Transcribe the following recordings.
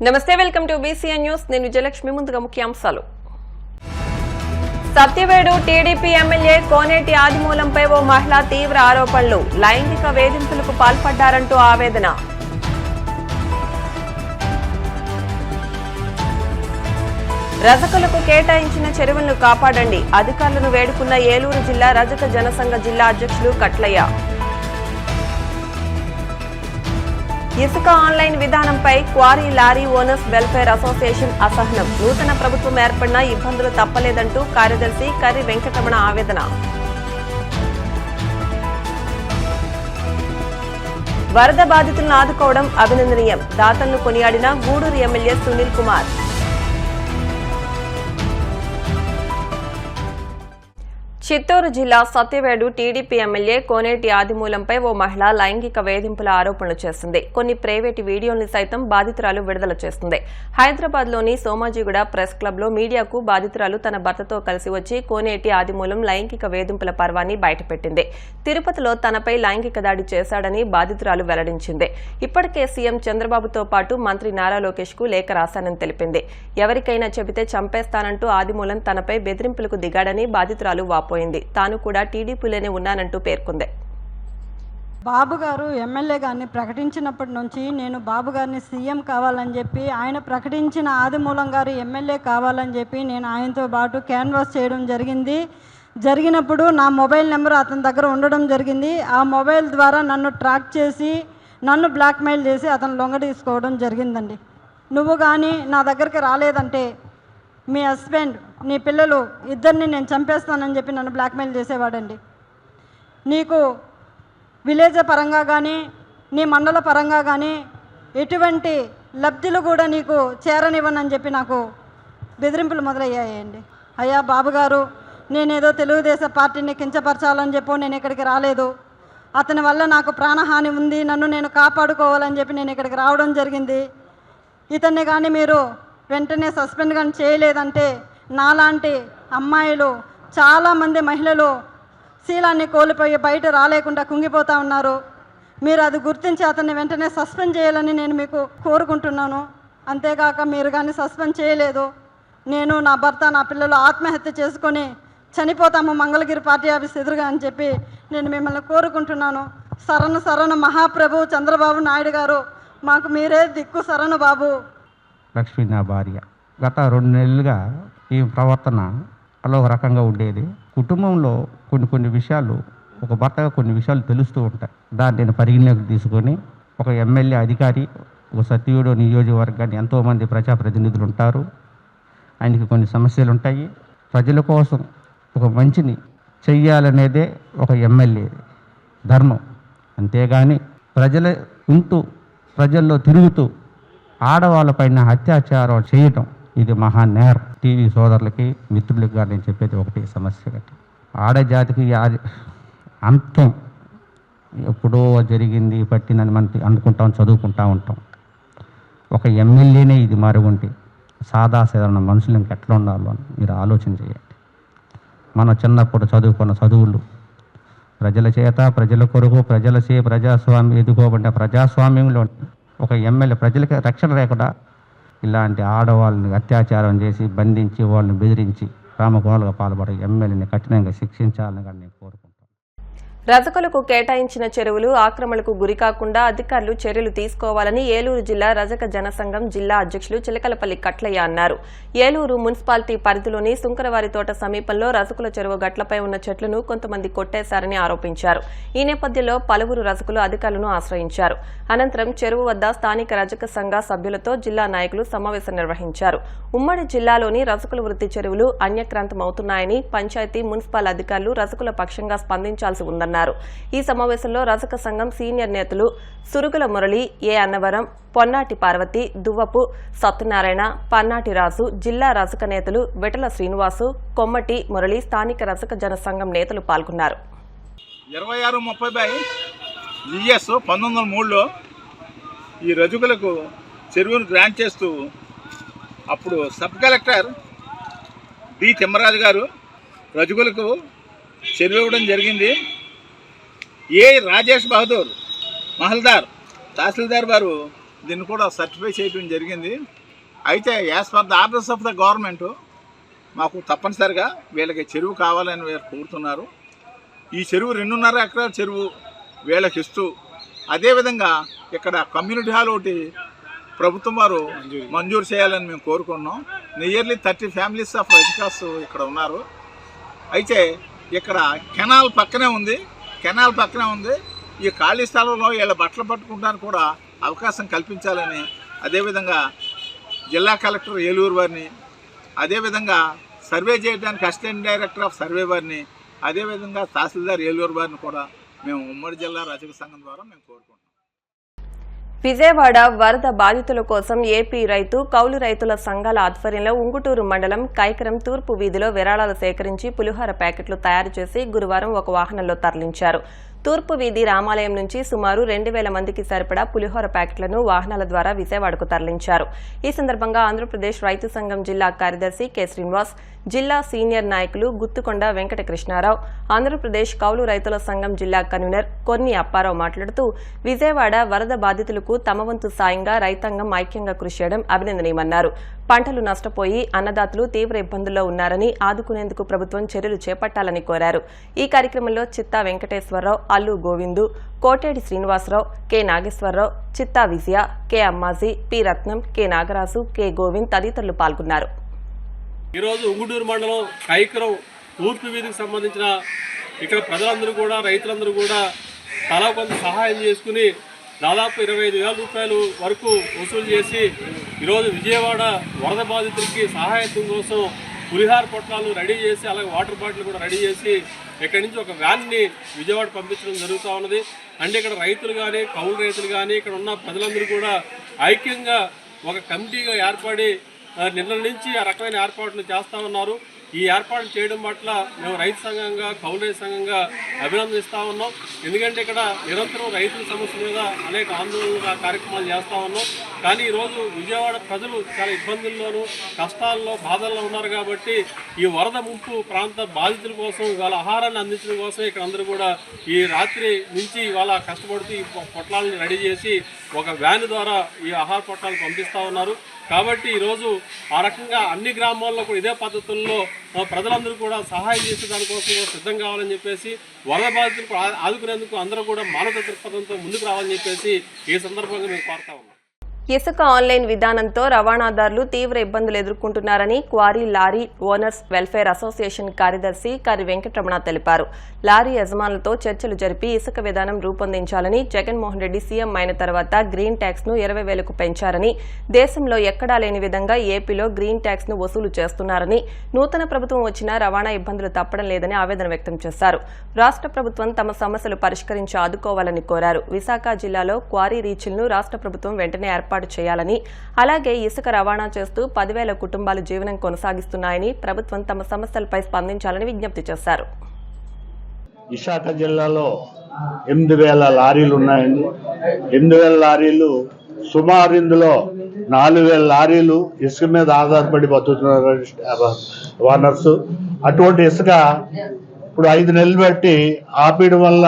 నమస్తే, welcome to BCN news. నేను విజయలక్ష్మి. ముందుగా ముఖ్యాంశాలు. సత్యవేడు టీడీపీ ఎమ్మెల్యే కోనేటి ఆదిమూలంపై ఓ మహిళ తీవ్ర ఆరోపణలు. లైంగిక వేధింపులకు పాల్పడ్డారంటూ ఆవేదన. రజకులకు కేటాయించిన చెరువులను కాపాడండి. అధికారులను వేడుకున్న ఏలూరు జిల్లా రజక జనసంఘ జిల్లా అధ్యక్షులు కట్లయ్య. ఇసుక ఆన్లైన్ విధానంపై quarry lorry owners welfare association అసహనం. నూతన ప్రభుత్వం ఏర్పడినా ఇబ్బందులు తప్పలేదంటూ కార్యదర్శి కర్రి వెంకటరమణ ఆవేదన. వరద బాధితులను ఆదుకోవడం అభినందనీయం. దాతలను కొనియాడిన గూడూరు ఎమ్మెల్యే సునీల్ కుమార్. చిత్తూరు జిల్లా సత్యవేడు టీడీపీ ఎమ్మెల్యే కోనేటి ఆదిమూలంపై ఓ మహిళ లైంగిక వేధింపుల ఆరోపణలు చేసింది. కొన్ని ప్రైవేటు వీడియోల్ని సైతం బాధితురాలు విడుదల చేస్తుంది. హైదరాబాద్లోని సోమాజిగూడ ప్రెస్ క్లబ్లో మీడియాకు బాధితురాలు తన భర్తతో కలిసి వచ్చి కోనేటి ఆదిమూలం లైంగిక వేధింపుల పర్వాన్ని బయటపెట్టింది. తిరుపతిలో తనపై లైంగిక దాడి చేశాడని బాధితురాలు వెల్లడించింది. ఇప్పటికే సీఎం చంద్రబాబుతో పాటు మంత్రి నారా లోకేష్ కు లేఖ రాశానని తెలిపింది. ఎవరికైనా చెబితే చంపేస్తానంటూ ఆదిమూలం తనపై బెదిరింపులకు దిగాడని బాధితురాలు వాపోయింది. తాను కూడా టీడీపీలోనే ఉన్నానంటూ పేర్కొంది. బాబు గారు ఎమ్మెల్యే గారిని ప్రకటించినప్పటి నుంచి నేను బాబు గారిని సీఎం కావాలని చెప్పి, ఆయన ప్రకటించిన ఆదిమూలం గారు ఎమ్మెల్యే కావాలని చెప్పి నేను ఆయనతో పాటు క్యాన్వాస్ చేయడం జరిగినప్పుడు నా మొబైల్ నెంబర్ అతని దగ్గర ఉండడం జరిగింది. ఆ మొబైల్ ద్వారా నన్ను ట్రాక్ చేసి నన్ను బ్లాక్మెయిల్ చేసి అతను లొంగ తీసుకోవడం జరిగిందండి. నువ్వు కానీ నా దగ్గరికి రాలేదంటే మీ హస్బెండ్, నీ పిల్లలు ఇద్దరిని నేను చంపేస్తానని చెప్పి నన్ను బ్లాక్మెయిల్ చేసేవాడండి. నీకు విలేజ్ పరంగా కానీ నీ మండల పరంగా కానీ ఎటువంటి లబ్ధులు కూడా నీకు చేరనివ్వనని చెప్పి నాకు బెదిరింపులు మొదలయ్యాయండి. అయ్యా బాబుగారు, నేనేదో తెలుగుదేశం పార్టీని కించపరచాలని చెప్పి నేను ఇక్కడికి రాలేదు. అతని వల్ల నాకు ప్రాణహాని ఉంది, నన్ను నేను కాపాడుకోవాలని చెప్పి నేను ఇక్కడికి రావడం జరిగింది. ఇతన్ని కానీ మీరు వెంటనే సస్పెండ్ కానీ చేయలేదంటే నాలాంటి అమ్మాయిలు చాలామంది మహిళలు శీలాన్ని కోల్పోయి బయట రాలేకుండా కుంగిపోతూ ఉన్నారు. మీరు అది గుర్తించి అతన్ని వెంటనే సస్పెండ్ చేయాలని నేను మీకు కోరుకుంటున్నాను. అంతేకాక మీరు కానీ సస్పెండ్ చేయలేదు, నేను, నా భర్త, నా పిల్లలు ఆత్మహత్య చేసుకొని చనిపోతాము మంగళగిరి పార్టీ ఆఫీస్ ఎదురుగా అని చెప్పి నేను మిమ్మల్ని కోరుకుంటున్నాను. శరణ మహాప్రభు చంద్రబాబు నాయుడు గారు, మాకు మీరే దిక్కు శరణు బాబు. లక్ష్మి నా భార్య. గత 2 నెలలుగా ఈ ప్రవర్తన అలా ఒక రకంగా ఉండేది. కుటుంబంలో కొన్ని విషయాలు, ఒక భర్తగా కొన్ని విషయాలు తెలుస్తూ ఉంటాయి. దాన్ని నేను పరిగణలోకి తీసుకొని ఒక ఎమ్మెల్యే అధికారి, ఒక సత్యవేడు నియోజకవర్గాన్ని ఎంతోమంది ప్రజాప్రతినిధులు ఉంటారు. ఆయనకి కొన్ని సమస్యలు ఉంటాయి. ప్రజల కోసం ఒక మంచిని చెయ్యాలనేదే ఒక ఎమ్మెల్యే ధర్మం. అంతేగాని ప్రజల్లో తిరుగుతూ ఆడవాళ్ళపైన అత్యాచారం చేయటం ఇది మహానేరం. టీవీ సోదరులకి, మిత్రులకి కానీ నేను చెప్పేది ఒకటి సమస్య. ఆడజాతికి అంతం ఎప్పుడో జరిగింది, పట్టిందని మనం అనుకుంటాం, చదువుకుంటూ ఉంటాం. ఒక ఎమ్మెల్యేనే ఇది మరుగుంటే సాధారణ మనుషులు ఇంకెట్లా ఉండాలో అని మీరు ఆలోచన చేయండి. మనం చిన్నప్పుడు చదువుకున్న చదువులు ప్రజల చేత, ప్రజల కొరకు, ప్రజాస్వామ్యం ఎదుకోబడిన ప్రజాస్వామ్యంలో ఒక ఎమ్మెల్యే ప్రజలకి రక్షణ లేకుండా ఇలాంటి ఆడవాళ్ళని అత్యాచారం చేసి బంధించి వాళ్ళని బెదిరించి రామకోలుగా పాల్పడే ఎమ్మెల్యేని కఠినంగా శిక్షించాలని కానీ నేను కోరుకుంటాను. రజకులకు కేటాయించిన చెరువులు ఆక్రమణకు గురికాకుండా అధికారులు చర్యలు తీసుకోవాలని ఏలూరు జిల్లా రజక జనసంఘం జిల్లా అధ్యక్షులు చిలకలపల్లి కట్లయ్య అన్నారు. ఏలూరు మున్సిపాలిటీ పరిధిలోని సుంకరవారి తోట సమీపంలో రజకుల చెరువు గట్లపై ఉన్న చెట్లను కొంతమంది కొట్టేశారని ఆరోపించారు. ఈ నేపథ్యంలో పలువురు రజకులు అధికారులను ఆశ్రయించారు. అనంతరం చెరువు వద్ద స్థానిక రజక సంఘ సభ్యులతో జిల్లా నాయకులు సమావేశం నిర్వహించారు. ఉమ్మడి జిల్లాలోని రజకుల వృత్తి చెరువులు అన్యక్రాంతమవుతున్నాయని, పంచాయతీ, మున్సిపల్ అధికారులు రజకుల పక్షంగా స్పందించాల్సి ఉందన్నారు. ఈ సమావేశంలో రజక సంఘం సీనియర్ నేతలు సురుగుల మురళి, ఏ అన్నవరం, పొన్నాటి పార్వతి, దువ్వపు సత్యనారాయణ, పన్నాటి రాజు, జిల్లా రజక నేతలు వెటల శ్రీనివాసు, కొమ్మటి మురళి, స్థానిక రజక జనసంఘం నేతలు పాల్గొన్నారు. 2630 GS 1903లో ఈ రజకులకు చెరువును గ్రాంట్ చేస్తూ అప్పుడు సబ్ కలెక్టర్ డి తిమ్మరాజు గారు రజకులకు చెరువు ఇవ్వడం జరిగింది. ఏ రాజేష్ బహదూర్ మహల్దార్ తహసీల్దార్ వారు దీన్ని కూడా సర్టిఫై చేయడం జరిగింది. అయితే as per the orders of the government మాకు తప్పనిసరిగా వీళ్ళకి చెరువు కావాలని వీళ్ళు కోరుతున్నారు. ఈ చెరువు 2.5 ఎకరాల చెరువు వీళ్ళకి ఇస్తూ, అదేవిధంగా ఇక్కడ కమ్యూనిటీ హాల్ ఒకటి ప్రభుత్వం వారు మంజూరు చేయాలని మేము కోరుకున్నాం. నియర్లీ 30 ఫ్యామిలీస్ ఆఫ్ రజకాస్ ఇక్కడ ఉన్నారు. అయితే ఇక్కడ కెనాల్ పక్కనే ఉంది. ఈ ఖాళీ స్థలంలో వీళ్ళ బట్టలు పట్టుకుంటానికి కూడా అవకాశం కల్పించాలని, అదేవిధంగా జిల్లా కలెక్టర్ ఏలూరు వారిని, అదేవిధంగా సర్వే చేయడానికి అసిస్టెంట్ డైరెక్టర్ ఆఫ్ సర్వే వారిని, అదేవిధంగా తహసీల్దార్ ఏలూరు వారిని కూడా మేము ఉమ్మడి జిల్లా రజక సంఘం ద్వారా మేము కోరుకుంటున్నాం. విజయవాడ వరద బాధితుల కోసం ఏపీ రైతు కౌలు రైతుల సంఘాల ఆధ్వర్యంలో ఉంగుటూరు మండలం కైకరం తూర్పు వీధిలో విరాళాలు సేకరించి పులిహోర ప్యాకెట్లు తయారు చేసి గురువారం ఒక వాహనంలో తరలించారు. తూర్పు వీధి రామాలయం నుంచి సుమారు 2,000 మందికి సరిపడా పులిహోర ప్యాకెట్లను వాహనాల ద్వారా విజయవాడకు తరలించారు. ఈ సందర్భంగా ఆంధ్రప్రదేశ్ రైతు సంఘం జిల్లా కార్యదర్శి కె శ్రీనివాస్, జిల్లా సీనియర్ నాయకులు గుత్తుకొండ వెంకటకృష్ణారావు, ఆంధ్రప్రదేశ్ కౌలు రైతుల సంఘం జిల్లా కన్వీనర్ కొన్ని అప్పారావు మాట్లాడుతూ విజయవాడ వరద బాధితులకు తమ వంతు సాయంగా రైతాంగం ఐక్యంగా కృషి చేయడం అభినందనీయమన్నారు. పంటలు నష్టపోయి అన్నదాతలు తీవ్ర ఇబ్బందుల్లో ఉన్నారని ఆదుకునేందుకు ప్రభుత్వం చర్యలు చేపట్టాలని కోరారు. ఈ కార్యక్రమంలో చిత్తా వెంకటేశ్వరరావు, అల్లు గోవిందు, కోటేడి శ్రీనివాసరావు, కె నాగేశ్వరరావు, చిత్తా విజయ, కె అమ్మాజీ, పి రత్నం, కె నాగరాజు, కె గోవింద్ తదితరులు పాల్గొన్నారు. ఈరోజు ఉంగుటూరు మండలం కైకరం తూర్పు వీధికి సంబంధించిన ఇక్కడ ప్రజలందరూ కూడా, రైతులందరూ కూడా తలా కొంత సహాయం చేసుకుని దాదాపు 25,000 రూపాయలు వరకు వసూలు చేసి ఈరోజు విజయవాడ వరద బాధితులకి సహాయత్వం కోసం పులిహార పొట్లాలు రెడీ చేసి, అలాగే వాటర్ బాటిల్ కూడా రెడీ చేసి ఇక్కడి నుంచి ఒక వ్యాన్ని విజయవాడ పంపించడం జరుగుతూ ఉన్నది. అంటే ఇక్కడ రైతులు కానీ, కౌలు రైతులు కానీ, ఇక్కడ ఉన్న ప్రజలందరూ కూడా ఐక్యంగా ఒక కమిటీగా ఏర్పడి నిన్న నుంచి ఆ రకమైన ఏర్పాట్లు చేస్తూ ఉన్నారు. ఈ ఏర్పాట్లు చేయడం పట్ల మేము రైతు సంఘంగా, కౌలు రైతు సంఘంగా అభినందిస్తూ ఉన్నాం. ఎందుకంటే ఇక్కడ నిరంతరం రైతుల సమస్య మీద అనేక ఆందోళన కార్యక్రమాలు చేస్తూ ఉన్నాం. కానీ ఈరోజు విజయవాడ ప్రజలు చాలా ఇబ్బందుల్లోనూ, కష్టాల్లో, బాధల్లో ఉన్నారు. కాబట్టి ఈ వరద ముంపు ప్రాంత బాధితుల కోసం ఇవాళ ఆహారాన్ని అందించడం కోసం ఇక్కడ అందరూ కూడా ఈ రాత్రి నుంచి ఇవాళ కష్టపడుతూ ఈ పొట్లాలను రెడీ చేసి ఒక వ్యాన్ ద్వారా ఈ ఆహార పొట్లాలు పంపిస్తూ ఉన్నారు. కాబట్టి ఈరోజు ఆ రకంగా అన్ని గ్రామాల్లో కూడా ఇదే పద్ధతుల్లో ప్రజలందరూ కూడా సహాయం చేసే దానికోసం కూడా సిద్ధం కావాలని చెప్పేసి, వరద బాధితులకు ఆదుకునేందుకు అందరూ కూడా మానవ దృక్పథంతో ముందుకు రావాలని చెప్పేసి ఈ సందర్భంగా మేము కోరుతా ఉన్నాం. ఇసుక ఆన్లైన్ విధానంతో రవాణాదారులు తీవ్ర ఇబ్బందులు ఎదుర్కొంటున్నారని quarry lorry owners welfare association కార్యదర్శి కరి వెంకటరమణ తెలిపారు. లారీ యజమానులతో చర్చలు జరిపి ఇసుక విధానం రూపొందించాలని, జగన్మోహన్ రెడ్డి సీఎం అయిన తర్వాత గ్రీన్ ట్యాక్స్ ను 20,000కు పెంచారని, దేశంలో ఎక్కడా లేని విధంగా ఏపీలో గ్రీన్ ట్యాక్స్ ను వసూలు చేస్తున్నారని, నూతన ప్రభుత్వం వచ్చినా రవాణా ఇబ్బందులు తప్పడం లేదని ఆవేదన వ్యక్తం చేశారు. రాష్ట్ర ప్రభుత్వం తమ సమస్యలు పరిష్కరించి ఆదుకోవాలని కోరారు. విశాఖ జిల్లాలో క్వారీ రీచ్లను రాష్ట్ర ప్రభుత్వం వెంటనే ఏర్పాటు చేయాలని, అలాగే ఇసుక రవాణా చేస్తూ 10,000 కుటుంబాలు జీవనం కొనసాగిస్తున్నాయని, ప్రభుత్వం తమ సమస్యలపై స్పందించాలని విజ్ఞప్తి చేశారు. విశాఖ జిల్లాలో 8,000 లారీలు ఉన్నాయండి. 8,000 లారీలు సుమారు ఇందులో 4,000 లారీలు ఇసుక మీద ఆధారపడి బతుకుతున్నారు ఓనర్స్. అటువంటి ఇసుక ఇప్పుడు 5 నెలలు బట్టి ఆపేయడం వల్ల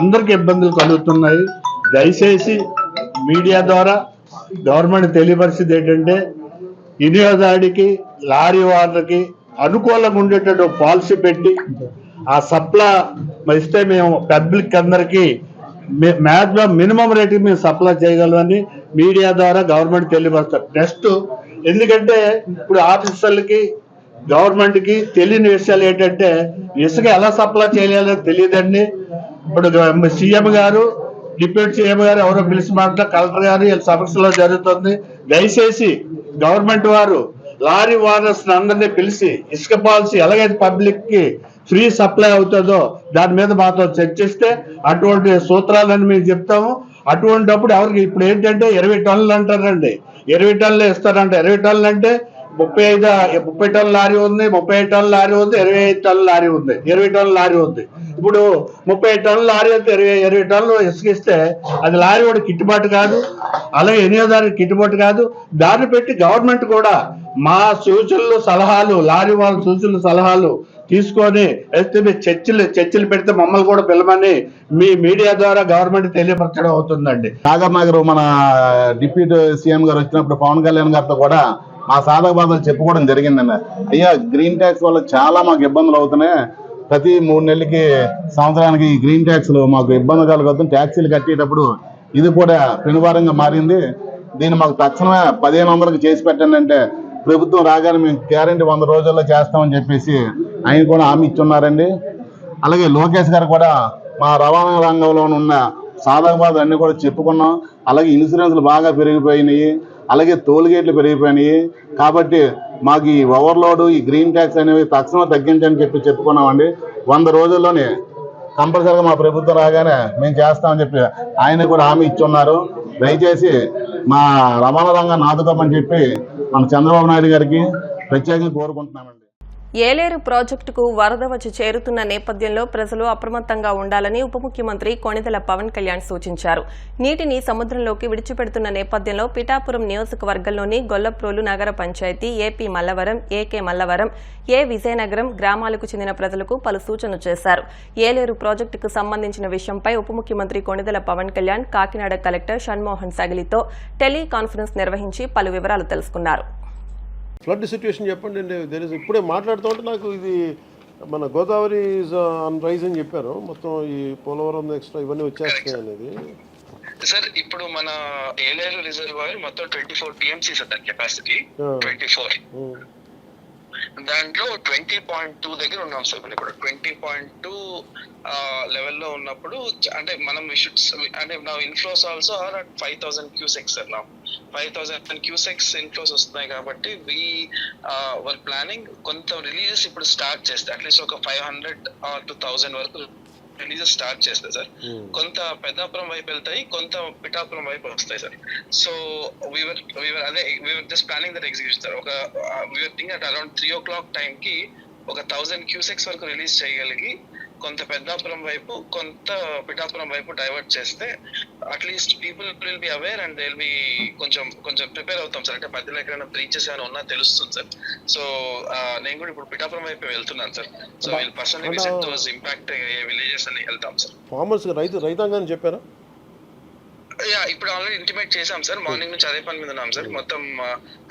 అందరికి ఇబ్బందులు కలుగుతున్నాయి. దయచేసి మీడియా ద్వారా గవర్నమెంట్ తెలియపరిచింది ఏంటంటే, వినియోగదారుడికి, లారీ ఓనర్కి అనుకూలంగా ఉండేటట్టు పాలసీ పెట్టి ఆ సప్లై ఇస్తే మేము పబ్లిక్ అందరికీ మ్యాక్సిమం మినిమం రేటుకి మేము సప్లై చేయగలమని మీడియా ద్వారా గవర్నమెంట్ తెలియపరుస్తారు. నెక్స్ట్, ఎందుకంటే ఇప్పుడు ఆఫీసర్లకి, గవర్నమెంట్కి తెలియని విషయాలు ఏంటంటే, ఇసుక ఎలా సప్లై చేయాలో తెలియదండి. ఇప్పుడు సీఎం గారు, డిప్యూటీ సీఎం గారు ఎవరో పిలిచి మాట, కలెక్టర్ గారు వీళ్ళ సమస్యలో జరుగుతుంది. దయచేసి గవర్నమెంట్ వారు లారీ ఓనర్స్ అందరినీ పిలిచి ఇసుక పాలసీ ఎలాగైతే పబ్లిక్ కి ఫ్రీ సప్లై అవుతుందో దాని మీద మాతో చర్చిస్తే అటువంటి సూత్రాలని మేము చెప్తాము. అటువంటిప్పుడు ఎవరికి ఇప్పుడు ఏంటంటే 20 టన్నులు అంటారండి, 20 టన్నులు ఇస్తారంట. 20 టన్నులు అంటే 30 టన్నుల లారీ ఉంది, 35 టన్నుల లారీ ఉంది, 25 టన్నుల లారీ ఉంది, 20 టన్నుల లారీ ఉంది. ఇప్పుడు 30 టన్నుల లారీ అయితే 20 టన్నులు ఇసుకిస్తే అది లారీ కూడా గిట్టుబాటు కాదు, అలాగే వినియోగదారునికి గిట్టుబాటు కాదు. దాన్ని పెట్టి గవర్నమెంట్ కూడా మా సూచనలు సలహాలు, లారీ వాళ్ళ సూచనలు సలహాలు తీసుకొని చర్చలు పెడితే మమ్మల్ని కూడా పిలవమని మీ మీడియా ద్వారా గవర్నమెంట్ తెలియపరచడం అవుతుందండి. సాగర్ నగర్ మన డిప్యూటీ సీఎం గారు వచ్చినప్పుడు పవన్ కళ్యాణ్ గారితో కూడా మా సాధక బాధలు చెప్పుకోవడం జరిగిందండి. అయ్యా, గ్రీన్ ట్యాక్స్ వల్ల చాలా మాకు ఇబ్బందులు అవుతున్నాయి. ప్రతి 3 నెలలకి సంవత్సరానికి ఈ గ్రీన్ ట్యాక్స్లు మాకు ఇబ్బంది కలుగుతుంది. ట్యాక్సీలు కట్టేటప్పుడు ఇది కూడా పెనుభారంగా మారింది. దీన్ని మాకు తక్షణమే 1500కి చేసి పెట్టండి అంటే ప్రభుత్వం రాగానే మేము గ్యారెంటీ 100 రోజుల్లో చేస్తామని చెప్పేసి ఆయన కూడా హామీ ఇచ్చున్నారండి. అలాగే లోకేష్ గారు కూడా మా రవాణా రంగంలో ఉన్న సాధక బాధలు అన్నీ కూడా చెప్పుకున్నాం. అలాగే ఇన్సూరెన్స్లు బాగా పెరిగిపోయినాయి, అలాగే టోల్ గేట్లు పెరిగిపోయినాయి. కాబట్టి మాకు ఈ ఓవర్లోడ్, ఈ గ్రీన్ ట్యాక్స్ అనేవి తక్షణం తగ్గించని చెప్పుకున్నామండి. 100 రోజుల్లోనే కంపల్సరీగా మా ప్రభుత్వం రాగానే మేము చేస్తామని చెప్పి ఆయన కూడా హామీ ఇచ్చున్నారు. దయచేసి మా రవాణా రంగాన్ని ఆదుకోమని చెప్పి మన చంద్రబాబు నాయుడు గారికి ప్రత్యేకంగా కోరుకుంటున్నామండి. ఏలేరు ప్రాజెక్టుకు వరద వచ్చి చేరుతున్న నేపథ్యంలో ప్రజలు అప్రమత్తంగా ఉండాలని ఉప ముఖ్యమంత్రి కొణిదెల పవన్ కళ్యాణ్ సూచించారు. నీటిని సముద్రంలోకి విడిచిపెడుతున్న నేపథ్యంలో పిఠాపురం నియోజకవర్గంలోని గొల్లప్రోలు నగర పంచాయతీ, ఏపీ మల్లవరం, ఏకే మల్లవరం, ఏ విజయనగరం గ్రామాలకు చెందిన ప్రజలకు పలు సూచనలు చేశారు. ఏలేరు ప్రాజెక్టుకు సంబంధించిన విషయంపై ఉప ముఖ్యమంత్రి కొణిదెల పవన్ కళ్యాణ్ కాకినాడ కలెక్టర్ షణ్మోహన్ సగిలితో టెలికాన్ఫరెన్స్ నిర్వహించి పలు వివరాలు తెలుసుకున్నారు. ఫ్లడ్ సిచ్యువేషన్ చెప్పండి. ఇప్పుడే మాట్లాడుతూ ఉంటే నాకు ఇది మన గోదావరి ఆన్ రైజ్ అని చెప్పారు. మొత్తం ఈ పోలవరం ఎక్స్ట్రా ఇవన్నీ వచ్చేస్తాయి అనేది. సార్ ఇప్పుడు మన ఏలేరు రిజర్వాయర్ మొత్తం 24 టీఎంసీ సార్ దాని కెపాసిటీ 24. దాంట్లో 20.2 దగ్గర ఉన్నాం సార్. ఇప్పుడు 20.2 లెవెల్లో ఉన్నప్పుడు అంటే మనం అంటే నా inflows also are at 5000 cusecs sir. నా 5000 క్యూసెక్స్ ఇన్ఫ్లోస్ వస్తున్నాయి కాబట్టి వర్ ప్లానింగ్ కొంత రిలీజెస్ ఇప్పుడు స్టార్ట్ చేస్తే అట్లీస్ట్ ఒక 500 to 1000 వరకు రిలీజెస్ స్టార్ట్ చేస్తాయి సార్. కొంత పెద్దాపురం వైపు వెళ్తాయి, కొంత పిఠాపురం వైపు వస్తాయి sir. So we are just planning that execution sir. We are think at around 3 o'clock టైంకి ఒక 1000 క్యూసెక్స్ వరకు రిలీజ్ చేయగలిగి కొంత పెద్దాపురం వైపు, కొంత పిఠాపురం వైపు డైవర్ట్ చేస్తే at least people will be aware and they will be కొంచెం ప్రిపేర్ అవుతాం సార్. అంటే మధ్యలో ఎక్కడైనా బ్రీచెస్ ఏమైనా ఉన్నా తెలుస్తుంది సార్. సో నేను కూడా ఇప్పుడు పిఠాపురం వైపు వెళ్తున్నాను సార్. సో వీళ్ళు పర్సనలీ విజిట్ దోస్ ఇంపాక్ట్ అయ్యే విలేజెస్ అని వెళ్తాం సార్. ఫార్మర్స్ రైతాంగాన్ని చెప్పారా? ఇప్పుడు ఆల్రెడీ ఇంటిమేట్ చేసాం సార్. మార్నింగ్ నుంచి అదే పని మీద ఉన్నాం సార్. మొత్తం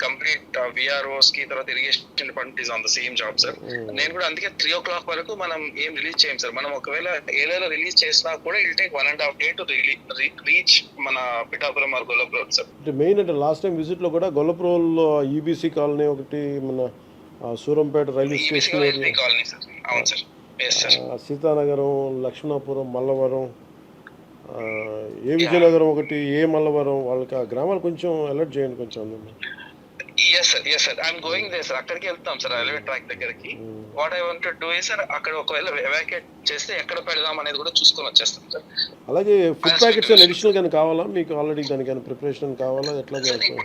కంప్లీట్ విఆర్ఓస్ కి, తర్వాత irrigation department is on the same job sir. నేను కూడా అందుకే 3 o'clock వరకు మనం ఏం రిలీజ్ చేయం సార్. మనం ఒకవేళ ఏలేలో రిలీజ్ చేసినా కూడా ఇల్ టేక్ 1.5 day టు రీచ్ మన Pithapuram are Gollaprolu sir. Main అంటే లాస్ట్ టైం విజిట్ లో కూడా గొల్లప్రోల్లో ఈబీసీ కాలనీ ఒకటి, మన Surampeta railway station, colony sir. అవును సార్. సీతానగరం, లక్ష్మణాపురం, మల్లవరం, ఏ విజయనగరం ఒకటి, ఏ మల్లవరం, వాళ్ళకి ఆ గ్రామాలు కొంచెం అలర్ట్ చేయండి కొంచెం. yes sir I'm going there sir. అక్కడికి వెళ్తాం సార్, రైల్వే ట్రాక్ దగ్గరికి. What I want to do is sir, అక్కడ ఒకవేళ ఎవాక్యుయేట్ చేస్తే ఎక్కడ పెడదాం అనేది కూడా చూసుకొని వచ్చేస్తాం సార్. అలాగే ఫుడ్ ప్యాకెట్స్ అడిషనల్ గానీ కావాలా మీకు? ఆల్రెడీ దానికైనా ప్రిపరేషన్ కావాలా? ఎట్లా?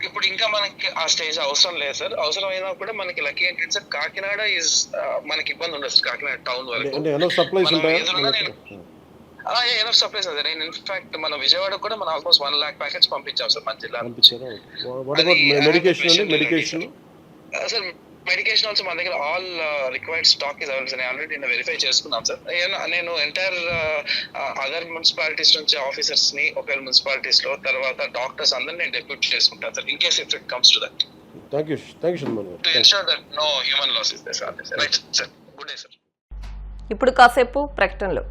ఇప్పుడు ఇంకా మనకి ఆ స్టేజ్ అవసరం లేదు సార్. అవసరం అయినా కూడా మనకి లక్కీ ఏంటంటే సార్, కాకినాడ ఇస్ మనకి ఇబ్బంది ఉండదు సార్. కాకినాడ టౌన్ వరకు అంటే ఎనఫ్ సప్లైస్ ఉంటాయా? Enough supplies sir. నేను ఇన్ఫాక్ట్ మన విజయవాడ కూడా మనం ఆల్మోస్ట్ 1 lakh ప్యాకెట్స్ పంపించాం సార్ మన జిల్లా. మెడికేషన్ సార్, మెడికేషన్ ఆల్సో మన దగ్గర all required stock is available. నేను ఆల్రెడీ వెరిఫై చేసుకున్నాం సార్. నేను ఎంటైర్ అదర్ మున్సిపాలిటీస్ నుంచి ఆఫీసర్స్ ని, ఒకవేళ మున్సిపాలిటీస్ లో, తర్వాత డాక్టర్స్ అందరిని నేను డెప్యూట్ చేసుకుంటాను sir, in case if it comes to that. Thank you Shanmohan garu. To ensure that no human loss is there sir. Right sir. Good day sir. ఇప్పుడు కాసేపు ప్రకటనలు.